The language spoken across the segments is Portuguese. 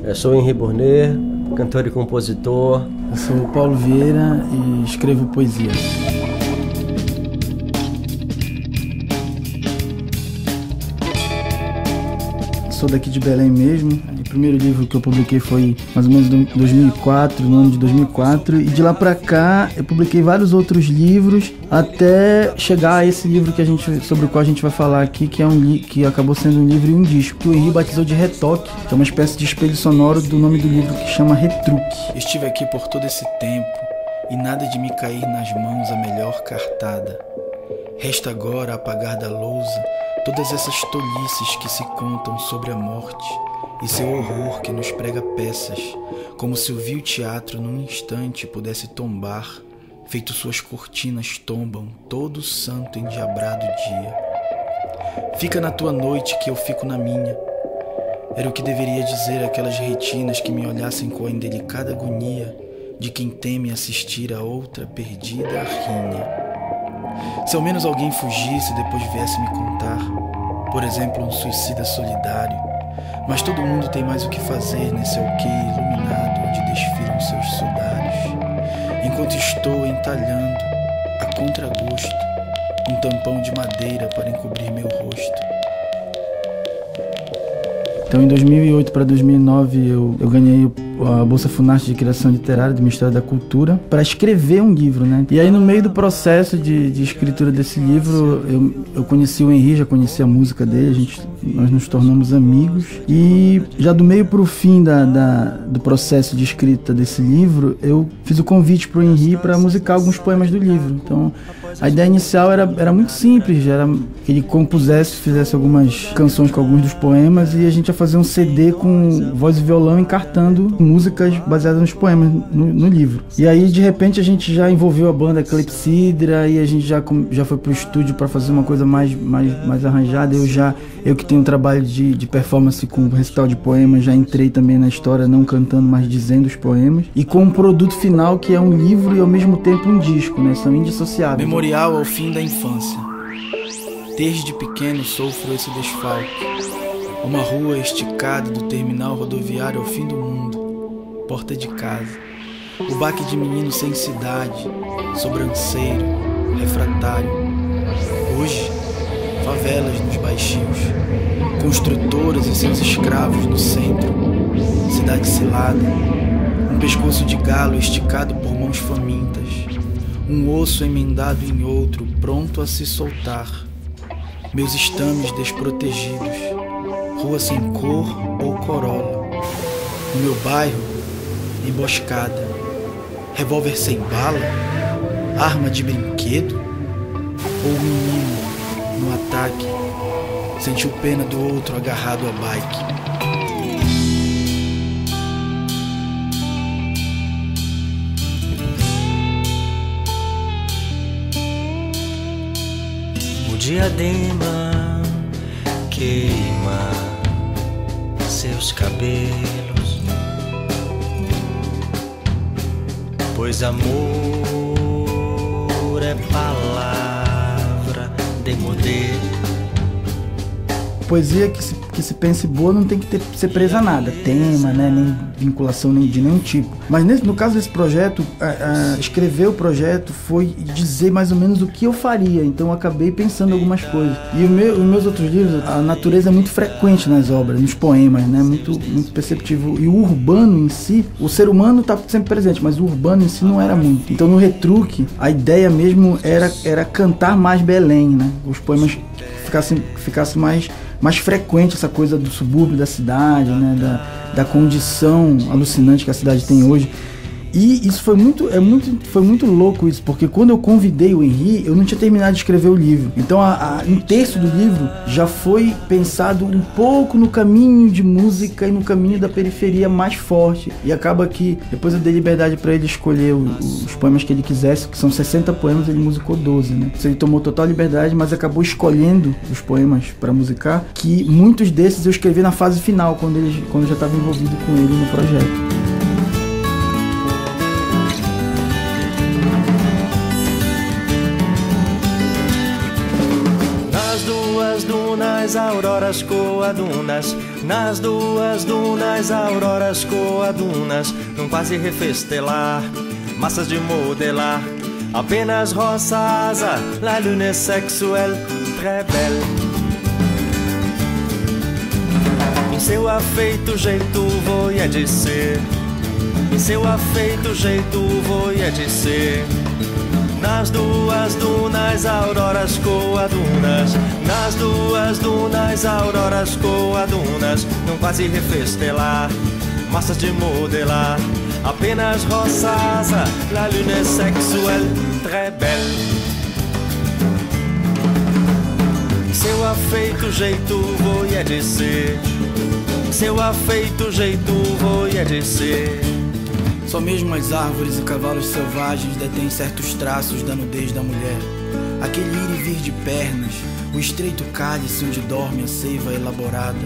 Eu sou Henri Burnet, cantor e compositor. Eu sou o Paulo Vieira e escrevo poesia. Sou daqui de Belém mesmo. O primeiro livro que eu publiquei foi mais ou menos em 2004, no ano de 2004. E de lá pra cá eu publiquei vários outros livros até chegar a esse livro sobre o qual a gente vai falar aqui, que acabou sendo um livro e um disco, que o Henri batizou de Retoque, que é uma espécie de espelho sonoro do nome do livro, que chama Retruque. Estive aqui por todo esse tempo e nada de me cair nas mãos a melhor cartada. Resta agora apagar da lousa todas essas tolices que se contam sobre a morte e seu horror que nos prega peças, como se o vil teatro num instante pudesse tombar, feito suas cortinas tombam todo o santo endiabrado dia. Fica na tua noite que eu fico na minha. Era o que deveria dizer aquelas retinas que me olhassem com a indelicada agonia de quem teme assistir a outra perdida rinha. Se ao menos alguém fugisse e depois viesse me contar, por exemplo, um suicida solidário, mas todo mundo tem mais o que fazer nesse alqueire iluminado onde desfilam seus sudários, enquanto estou entalhando, a contragosto, um tampão de madeira para encobrir meu rosto. Então, em 2008 para 2009, eu ganhei a Bolsa Funarte de Criação Literária do Ministério da Cultura para escrever um livro, né? E aí, no meio do processo de escritura desse livro, eu conheci o Henri, já conheci a música dele, nós nos tornamos amigos. E já do meio para o fim do processo de escrita desse livro, eu fiz o convite para o Henri para musicar alguns poemas do livro. Então, a ideia inicial era muito simples, era que ele fizesse algumas canções com alguns dos poemas e a gente ia fazer um CD com voz e violão encartando músicas baseadas nos poemas no livro. E aí, de repente, a gente já envolveu a banda Clepsidra e a gente já foi pro estúdio para fazer uma coisa mais arranjada. Eu que tenho um trabalho de performance com recital de poemas, já entrei também na história, não cantando, mas dizendo os poemas. E com um produto final que é um livro e ao mesmo tempo um disco, né? São indissociáveis. Memorial ao fim da infância. Desde pequeno sofro esse desfalque. Uma rua esticada do terminal rodoviário ao fim do mundo. Porta de casa. O baque de menino sem cidade. Sobranceiro. Refratário. Hoje, favelas nos baixios. Construtoras e seus escravos no centro. Cidade cilada. Um pescoço de galo esticado por mãos famintas. Um osso emendado em outro, pronto a se soltar. Meus estames desprotegidos. Rua sem cor ou corola. No meu bairro, emboscada. Revólver sem bala? Arma de brinquedo? Ou um menino, no ataque, sentiu pena do outro agarrado à bike? O diadema queima seus cabelos, pois amor é palavra demodê. Poesia que se pense boa não tem que ser presa a nada, tema, né, nem vinculação nem de nenhum tipo. Mas no caso desse projeto, escrever o projeto foi dizer mais ou menos o que eu faria, então eu acabei pensando algumas coisas. E os meus outros livros, a natureza é muito frequente nas obras, nos poemas, né, muito perceptível. E o urbano em si, o ser humano está sempre presente, mas o urbano em si não era muito. Então no Retruque, a ideia mesmo era cantar mais Belém, né, os poemas ficasse mais frequente essa coisa do subúrbio da cidade, né, da condição alucinante que a cidade tem hoje. E isso foi muito louco isso, porque quando eu convidei o Henri, eu não tinha terminado de escrever o livro. Então um terço do livro já foi pensado um pouco no caminho de música e no caminho da periferia mais forte. E acaba que depois eu dei liberdade para ele escolher os poemas que ele quisesse, que são 60 poemas, ele musicou 12, né? Ele tomou total liberdade, mas acabou escolhendo os poemas para musicar, que muitos desses eu escrevi na fase final, quando eu já estava envolvido com ele no projeto. A auroras coadunas, nas duas dunas, auroras coadunas, num quase refestelar, massas de modelar, apenas roça asa, la lune est sexuelle, très belle. Em seu afeito jeito voia de ser, em seu afeito jeito voia de ser. Nas duas dunas, auroras coadunas, nas duas dunas, auroras coadunas, num quase refestelar, massas de modelar, apenas roça asa, la lune est sexuelle, très belle. Seu afeito jeito voia de ser, seu afeito jeito voia de ser. Só mesmo as árvores e cavalos selvagens detêm certos traços da nudez da mulher. Aquele ir e vir de pernas, o estreito cálice onde dorme a seiva elaborada,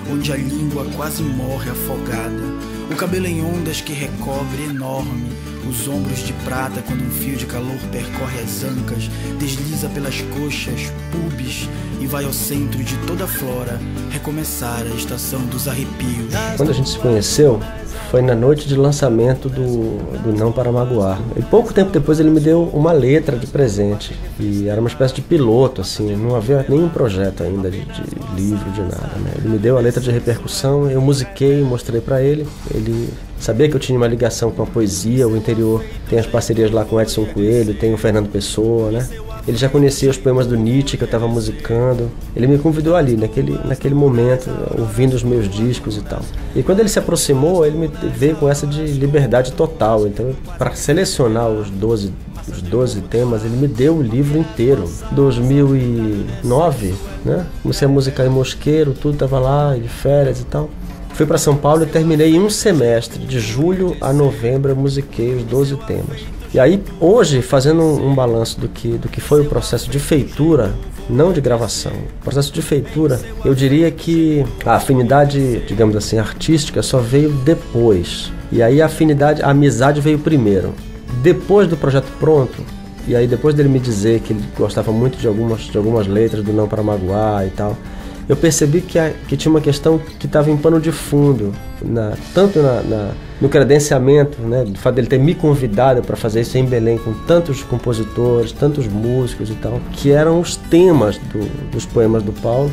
onde a língua quase morre afogada, o cabelo em ondas que recobre enorme, os ombros de prata quando um fio de calor percorre as ancas, desliza pelas coxas, pubis e vai ao centro de toda a flora, recomeçar a estação dos arrepios. Quando a gente se conheceu, foi na noite de lançamento do Não Para Magoar. E pouco tempo depois ele me deu uma letra de presente. E era uma espécie de piloto, assim, não havia nenhum projeto ainda de livro, de nada, né? Ele me deu a letra de repercussão, eu musiquei, mostrei pra ele. Ele sabia que eu tinha uma ligação com a poesia, o interior tem as parcerias lá com Edson Coelho, tem o Fernando Pessoa, né? Ele já conhecia os poemas do Nietzsche que eu estava musicando. Ele me convidou ali, naquele momento, ouvindo os meus discos e tal. E quando ele se aproximou, ele me veio com essa de liberdade total. Então, para selecionar os 12 temas, ele me deu o livro inteiro. 2009, né? Comecei a musicar em Mosqueiro, tudo estava lá, de férias e tal. Fui para São Paulo e terminei em um semestre, de julho a novembro, eu musiquei os 12 temas. E aí, hoje, fazendo um balanço do que foi o processo de feitura, não de gravação, o processo de feitura, eu diria que a afinidade, digamos assim, artística só veio depois. E aí a amizade veio primeiro. Depois do projeto pronto, e aí depois dele me dizer que ele gostava muito de algumas letras do Não Para Magoar e tal, eu percebi que tinha uma questão que estava em pano de fundo, tanto no credenciamento, né, do fato dele ter me convidado para fazer isso em Belém com tantos compositores, tantos músicos e tal, que eram os temas dos poemas do Paulo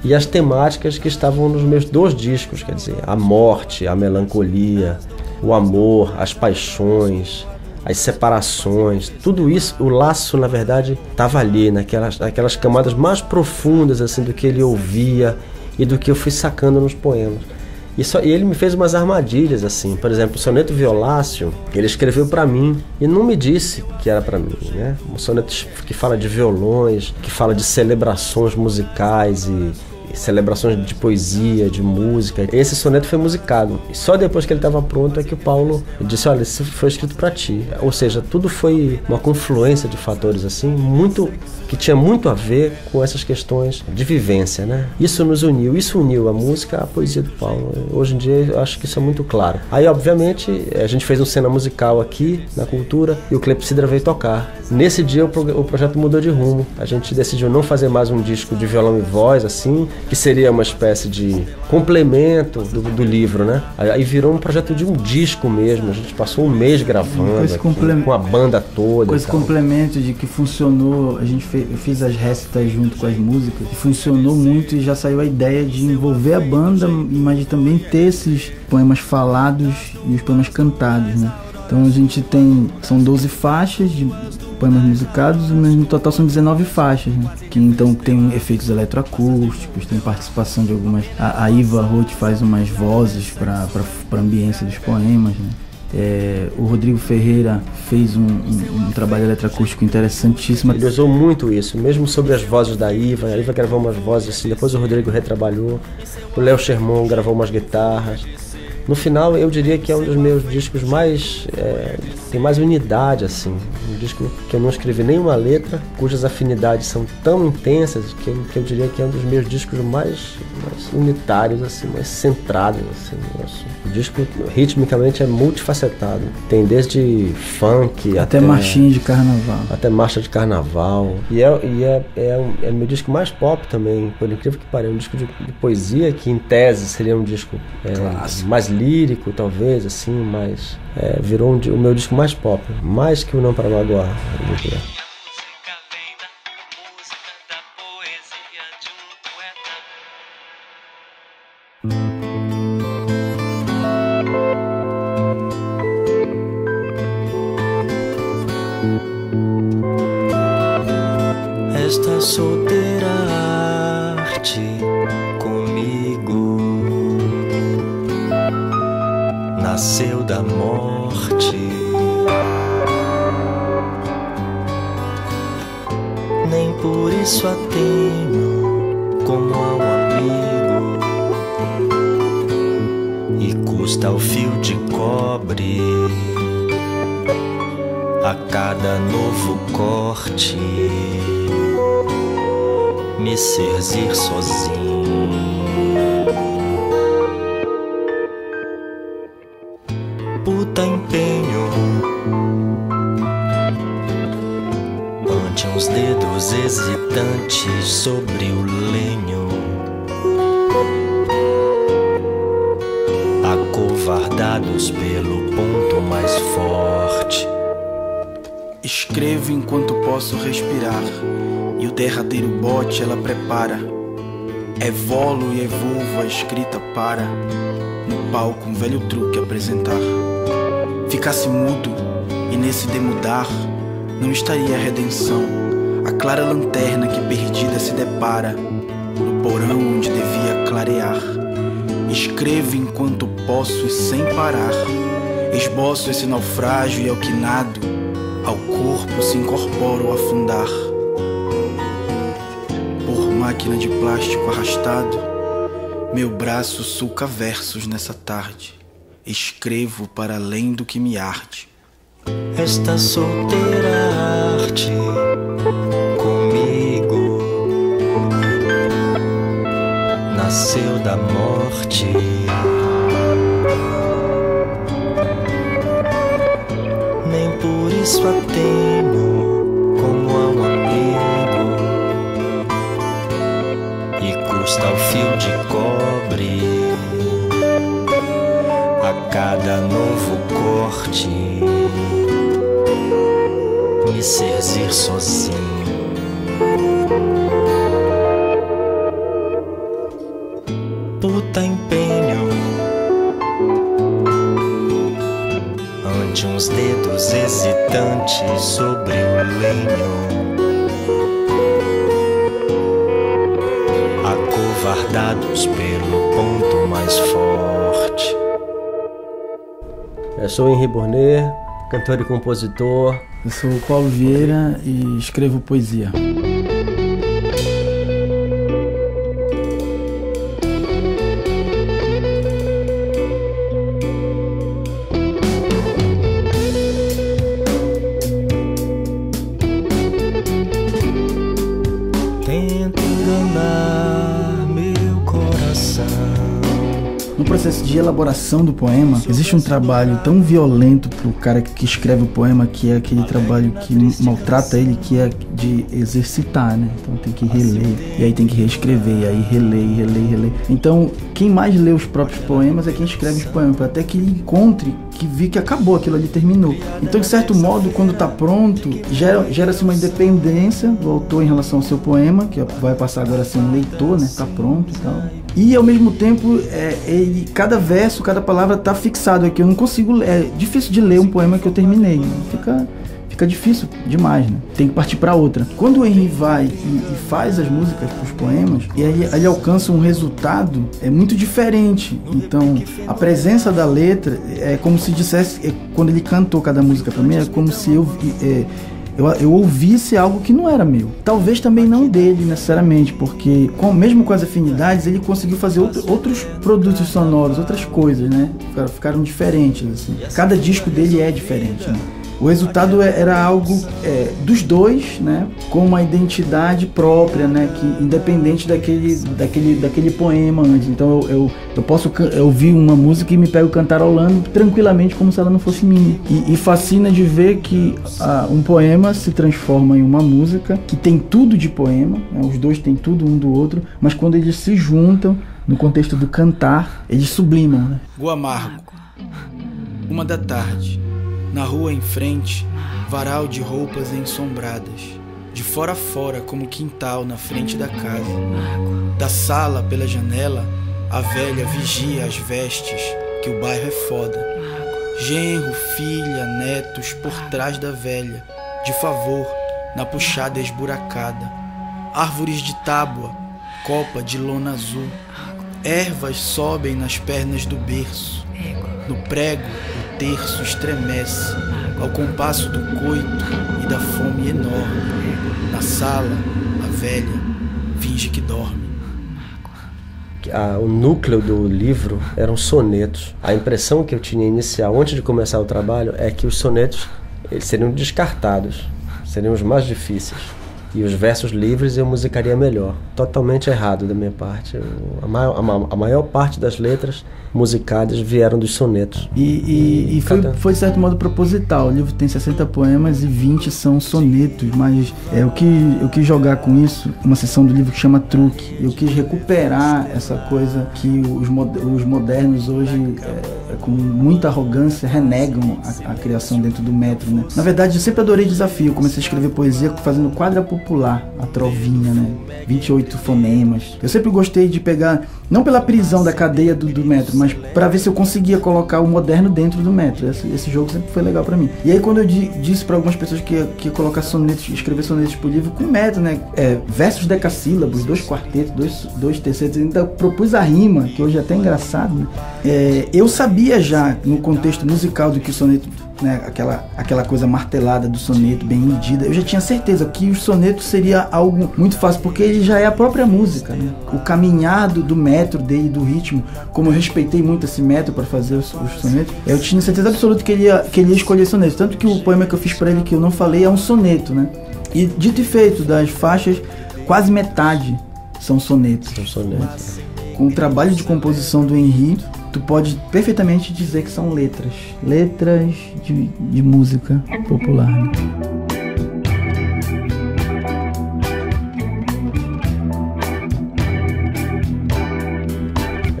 e as temáticas que estavam nos meus 2 discos, quer dizer, a morte, a melancolia, o amor, as paixões, as separações, tudo isso, o laço, na verdade, estava ali, naquelas camadas mais profundas assim, do que ele ouvia e do que eu fui sacando nos poemas. E ele me fez umas armadilhas, assim, por exemplo, o soneto Violácio, ele escreveu para mim e não me disse que era para mim, né? Um soneto que fala de violões, que fala de celebrações musicais e celebrações de poesia, de música. Esse soneto foi musicado. E só depois que ele estava pronto é que o Paulo disse, olha, isso foi escrito para ti. Ou seja, tudo foi uma confluência de fatores assim, que tinha muito a ver com essas questões de vivência, né? Isso nos uniu, isso uniu a música à poesia do Paulo. Hoje em dia eu acho que isso é muito claro. Aí, obviamente, a gente fez uma cena musical aqui na Cultura e o Clepsidra veio tocar. Nesse dia o projeto mudou de rumo. A gente decidiu não fazer mais um disco de violão e voz, assim, que seria uma espécie de complemento do livro, né? Aí virou um projeto de um disco mesmo. A gente passou um mês gravando aqui, com a banda toda. Com esse complemento de que funcionou, eu fiz as récitas junto com as músicas, e funcionou muito e já saiu a ideia de envolver a banda, mas de também ter esses poemas falados e os poemas cantados, né? Então a gente são 12 faixas de poemas musicados, mas no total são 19 faixas, né? Que então tem efeitos eletroacústicos, tem participação de algumas... A Iva Roth faz umas vozes para a ambiência dos poemas, né? O Rodrigo Ferreira fez um trabalho eletroacústico interessantíssimo. Ele usou muito isso, mesmo sobre as vozes da Iva. A Iva gravou umas vozes assim, depois o Rodrigo retrabalhou. O Léo Sherman gravou umas guitarras. No final, eu diria que é um dos meus discos mais... tem mais unidade, assim, Um disco que eu não escrevi nenhuma letra, cujas afinidades são tão intensas que eu diria que é um dos meus discos mais unitários, assim, mais centrados. Assim. O disco ritmicamente é multifacetado. Tem desde funk até marchinha de carnaval. Até marcha de carnaval. E é meu disco mais pop também, por incrível que pareça. Um disco de poesia que, em tese, seria um disco mais lírico, talvez, assim, mas virou o meu disco mais pop. Mais que o Não Para Magoar. Esta solteira arte comigo nasceu da morte. Nem por isso a tenho como a um amigo, e custa o fio de cobre a cada novo corte me serzir sozinho. Puta empenho ante uns dedos hesitantes sobre o lenho, acovardados pelo ponto mais forte. Escrevo enquanto posso respirar, e o derradeiro bote ela prepara. Evolo e evolvo a escrita para, no palco um velho truque apresentar. Ficasse mudo, e nesse demudar não estaria a redenção, a clara lanterna que perdida se depara no porão onde devia clarear. Escrevo enquanto posso e sem parar, esboço esse naufrágio e ao que nado, ao corpo se incorpora o afundar. Por máquina de plástico arrastado, meu braço sulca versos nessa tarde. Escrevo para além do que me arde. Esta solteira arte comigo nasceu da morte. Nem por isso a tenho como a um amigo, e custa o fio de cobre a cada novo corte me serzir sozinho. Puta empenho ante uns dedos hesitantes sobre o lenho, acovardados pelo ponto mais forte. Eu sou Henri Bournet, cantor e compositor. Eu sou o Paulo Vieira e escrevo poesia. Tento enganar meu coração. No processo de elaboração do poema, existe um trabalho tão violento pro cara que escreve o poema, que é aquele trabalho que maltrata ele, que é de exercitar, né? Então tem que reler, e aí tem que reescrever, e aí reler. Então, quem mais lê os próprios poemas é quem escreve os poemas, até que ele encontre, que vi que acabou, aquilo ali terminou. Então, de certo modo, quando tá pronto, gera-se uma independência do autor em relação ao seu poema, que vai passar agora a ser um leitor, né? Tá pronto e tal. E ao mesmo tempo, cada verso, cada palavra tá fixado aqui. Eu não consigo, é difícil de ler um poema que eu terminei, né? Fica difícil demais, né? Tem que partir para outra. Quando o Henri vai e faz as músicas para os poemas, e aí ele alcança um resultado muito diferente. Então, a presença da letra é como se dissesse, quando ele cantou cada música para mim, é como se eu ouvisse algo que não era meu. Talvez também não dele necessariamente, porque mesmo com as afinidades, ele conseguiu fazer outros produtos sonoros, outras coisas, né? Ficaram diferentes, assim. Cada disco dele é diferente, né? O resultado era algo dos dois, né, com uma identidade própria, né, que independente daquele poema antes. Então eu posso ouvir uma música e me pego cantarolando tranquilamente como se ela não fosse minha. E fascina de ver que um poema se transforma em uma música que tem tudo de poema, né, os dois têm tudo um do outro, mas quando eles se juntam no contexto do cantar, eles sublimam, né? Guamargo, 1 da tarde, na rua em frente, varal de roupas ensombradas, de fora a fora como quintal na frente da casa. Da sala pela janela, a velha vigia as vestes, que o bairro é foda. Genro, filha, netos por trás da velha, de favor, na puxada esburacada. Árvores de tábua, copa de lona azul. Ervas sobem nas pernas do berço. No prego, o terço estremece, ao compasso do coito e da fome enorme. Na sala, a velha finge que dorme. O núcleo do livro eram sonetos. A impressão que eu tinha inicial, antes de começar o trabalho, é que os sonetos eles seriam descartados, seriam os mais difíceis. E os versos livres eu musicaria melhor. Totalmente errado da minha parte. A maior parte das letras musicadas vieram dos sonetos. E foi de certo modo proposital. O livro tem 60 poemas e 20 são sonetos, mas eu quis jogar com isso uma seção do livro que chama Truque. Eu quis recuperar essa coisa que os modernos hoje, com muita arrogância, renegam a criação dentro do metro, né? Na verdade, eu sempre adorei desafio. Eu comecei a escrever poesia fazendo quadra popular, a trovinha, né? 28 fonemas. Eu sempre gostei de pegar, não pela prisão da cadeia do metro, mas para ver se eu conseguia colocar o moderno dentro do metro. Esse jogo sempre foi legal para mim. E aí quando eu disse para algumas pessoas que ia colocar sonetos, escrever sonetos pro livro com metro, né? Versos decassílabos, 2 quartetos, 2 terceiros, ainda propus a rima, que hoje é até engraçado, né? Eu sabia já, no contexto musical do que o soneto, né, aquela coisa martelada do soneto, bem medida, eu já tinha certeza que o soneto seria algo muito fácil, porque ele já é a própria música, né? O caminhar do metro dele, do ritmo, como eu respeitei muito esse metro para fazer os sonetos, eu tinha certeza absoluta que ele ia escolher soneto, tanto que o poema que eu fiz para ele, que eu não falei, é um soneto, né? E dito e feito, das faixas, quase metade são sonetos. Com o trabalho de composição do Henri, tu pode perfeitamente dizer que são letras de música popular, né?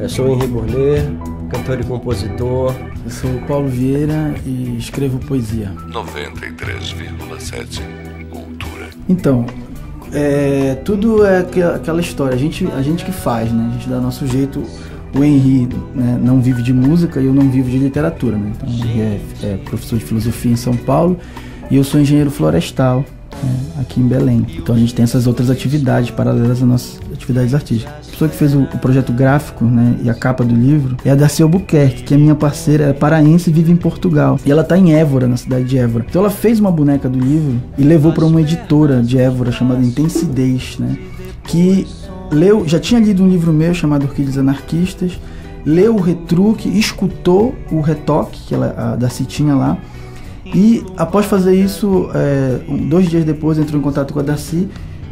Eu sou o Henri Bournet, cantor e compositor. Eu sou o Paulo Vieira e escrevo poesia. 93,7 Cultura. Então, tudo é aquela história, a gente que faz, né? A gente dá nosso jeito. O Henri, né, não vive de música e eu não vivo de literatura, né? Então, o Henri é professor de filosofia em São Paulo e eu sou engenheiro florestal, né, aqui em Belém. Então a gente tem essas outras atividades paralelas às nossas atividades artísticas. A pessoa que fez o projeto gráfico, né, e a capa do livro é a Darcy Albuquerque, que é minha parceira, é paraense e vive em Portugal. E ela está em Évora, na cidade de Évora. Então ela fez uma boneca do livro e levou para uma editora de Évora chamada Intensidez, né, que já tinha lido um livro meu chamado Orquídeas Anarquistas, leu o retruque, escutou o retoque que a Darcy tinha lá, e após fazer isso, 2 dias depois entrou em contato com a Darcy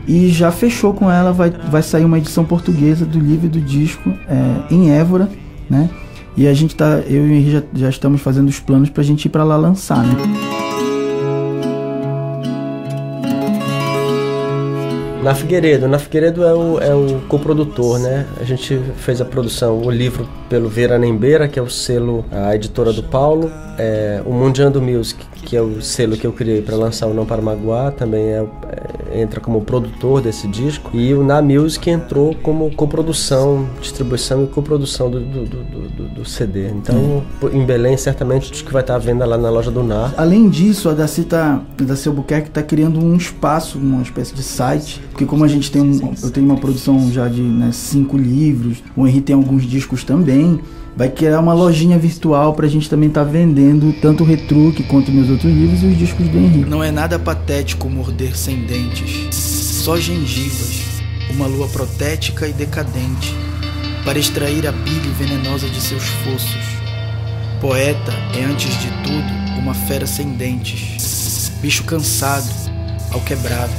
e já fechou com ela. Vai sair uma edição portuguesa do livro e do disco em Évora, né? E eu e o Henri já estamos fazendo os planos pra gente ir pra lá lançar, né? Na Figueiredo é o coprodutor, né? A gente fez a produção, o livro pelo Vera Nembeira, que é o selo, a editora do Paulo, o Mundiando Music, que é o selo que eu criei para lançar o Não Para Magoar, também entra como produtor desse disco, e o Na Music entrou como coprodução, distribuição e coprodução do CD. Então, em Belém, certamente, acho que vai estar à venda lá na loja do NAR. Além disso, a Darcy Albuquerque está criando um espaço, uma espécie de site, porque como eu tenho uma produção já de 5 livros, o Henri tem alguns discos também, vai criar uma lojinha virtual pra gente também estar vendendo tanto o retruque quanto meus outros livros e os discos do Henri. Não é nada patético morder sem dentes, só gengivas, uma lua protética e decadente, para extrair a bile venenosa de seus fossos. Poeta é, antes de tudo, uma fera sem dentes, bicho cansado, alquebrado,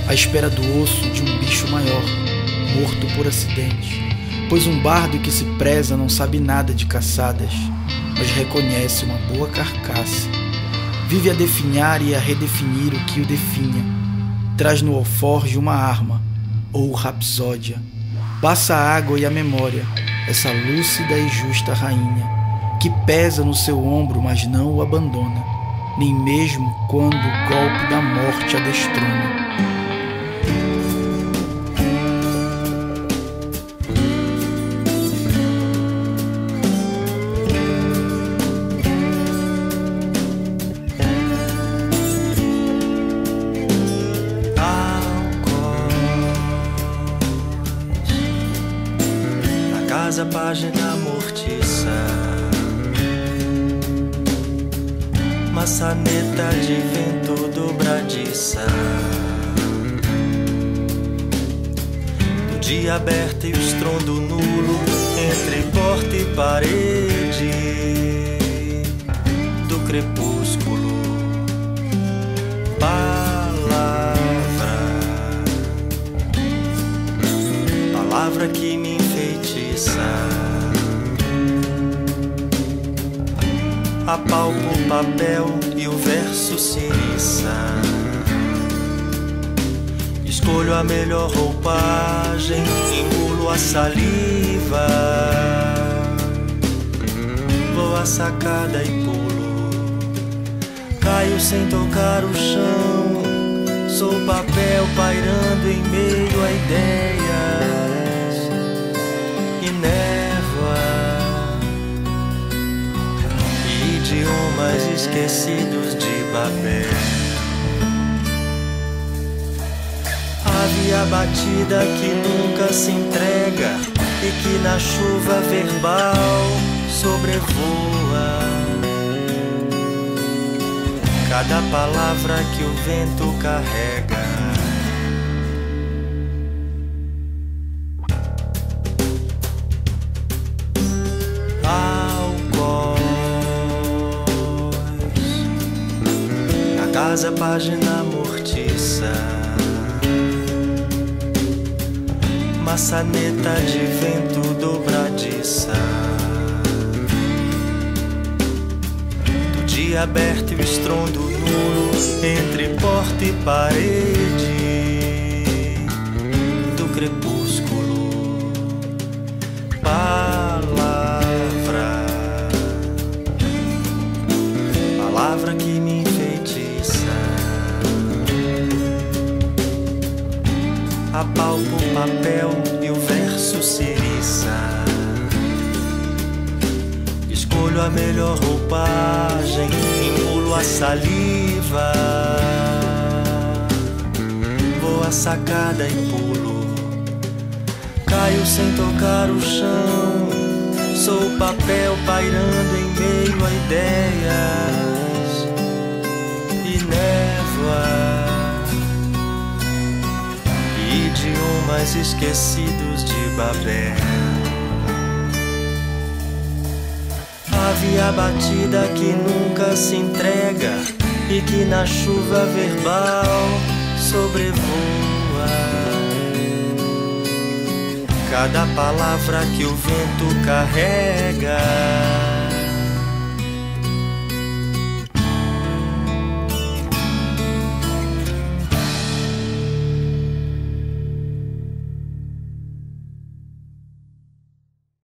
à espera do osso de um bicho maior, morto por acidente. Pois um bardo que se preza não sabe nada de caçadas, mas reconhece uma boa carcaça. Vive a definhar e a redefinir o que o definha. Traz no alforje uma arma, ou rapsódia. Passa a água e a memória, essa lúcida e justa rainha, que pesa no seu ombro, mas não o abandona, nem mesmo quando o golpe da morte a destrona. A página mortiça, maçaneta de vento dobradiça, do dia aberto e o estrondo nulo entre porta e parede, do crepúsculo, palavra que me enfeitiça. Apalpo o papel e o verso se eriça. Escolho a melhor roupagem, engulo a saliva. Vou à sacada e pulo. Caio sem tocar o chão. Sou papel pairando em meio a ideias e névoa, e idiomas esquecidos de Babel. Ave abatida que nunca se entrega e que na chuva verbal sobrevoa cada palavra que o vento carrega. Algoz, na casa página mortiça, maçaneta de vento dobradiça, do dia aberto e o estrondo nulo entre porta e parede, do crepúsculo, palavra que me enfeitiça. Apalpo o papel e o verso se eriça. Escolho a melhor roupagem, engulo a saliva. Vou à sacada e pulo. Caio sem tocar o chão. Sou papel pairando em meio a ideias e névoa, idiomas esquecidos de Babel. Ave abatida que nunca se entrega e que na chuva verbal sobrevoa cada palavra que o vento carrega.